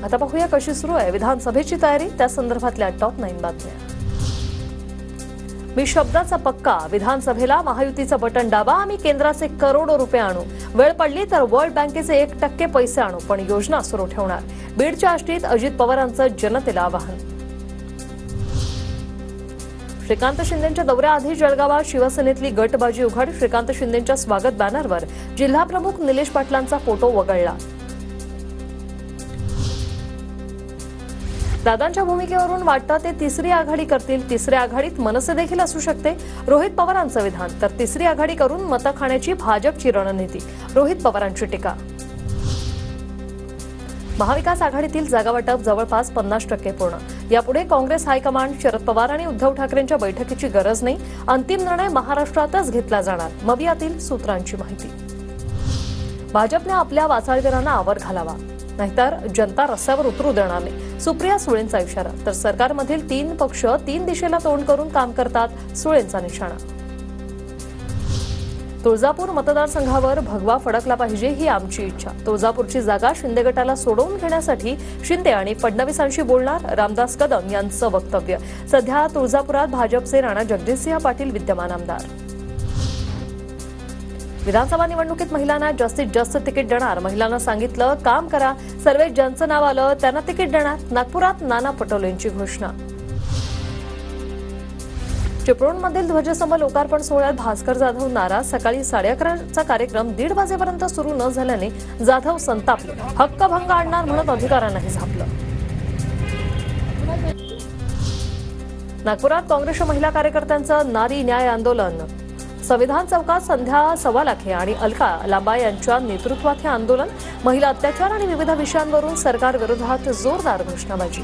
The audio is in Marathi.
आता पाहूया कशी सुरू आहे विधानसभेची तयारी, त्या संदर्भातल्या टॉप 9 बातम्या। मी शब्दाचा पक्का, विधानसभेला महायुतीचं बटन दाबा, आम्ही केंद्राचे करोडो रुपये आणू, वेळ पडली तर वर्ल्ड बँकेचे 1% पैसे आणू, पण योजना सुरू ठेवणार। बीडच्या आष्टीत अजित पवारांचं जनतेला आवाहन। श्रीकांत शिंदेंच्या दौऱ्याआधी जळगावात शिवसेनेतली गटबाजी उघड, श्रीकांत शिंदेंच्या स्वागत बॅनरवर जिल्हाप्रमुख निलेश पाटलांचा फोटो वगळला। दादांच्या भूमिकेवरून वाटतं ते तिसरी आघाडी करतील, तिसऱ्या आघाडीत मनसे देखील असू शकते, रोहित पवारांचं विधान। तर तिसरी आघाडी करून मतं खाण्याची भाजपची रणनीती, रोहित पवारांची टीका। महाविकास आघाडीतील जागावाटप जवळपास 50% पूर्ण, यापुढे काँग्रेस हायकमांड शरद पवार आणि उद्धव ठाकरेंच्या बैठकीची गरज नाही, अंतिम निर्णय महाराष्ट्रातच घेतला जाणार, मवियातील सूत्रांची माहिती। भाजपने आपल्या वाचाळवीरांना आवर घालावा, नाहीतर जनता रस्त्यावर उतरू देणार नाही, सुप्रिया सुळेंचा इशारा। तर सरकारमधील 3 पक्ष 3 दिशेला तोंड करून काम करतात, सुळेंचा निशाणा। तुळजापूर मतदारसंघावर भगवा फडकला पाहिजे ही आमची इच्छा, तुळजापूरची जागा शिंदे गटाला सोडवून घेण्यासाठी शिंदे आणि फडणवीसांशी बोलणार, रामदास कदम यांचं वक्तव्य। सध्या तुळजापुरात भाजपचे राणा जगजितसिंह पाटील विद्यमान आमदार। विधानसभा निवडणुकीत महिलांना जास्तीत जास्त तिकीट देणार, महिलांना सांगितलं काम करा, सर्वे ज्यांचं नाव आलं त्यांना तिकीट देणार, नागपुरात नाना पटोलेंची घोषणा। चिपळूणमधील ध्वजस्तंभ लोकार्पण सोहळ्यात भास्कर जाधव नाराज, सकाळी 11:30चा कार्यक्रम 1:30 वाजेपर्यंत सुरू न झाल्याने जाधव संतापले, हक्कभंग आणणार म्हणत अधिकाऱ्यांनाही झापलं। नागपुरात काँग्रेसच्या महिला कार्यकर्त्यांचं नारी न्याय आंदोलन, संविधान चौकात संध्या 1.25 लाख आणि अलका लांबा यांच्या नेतृत्वात हे आंदोलन, महिला अत्याचार आणि विविध विषयांवरून सरकार विरोधात जोरदार घोषणाबाजी।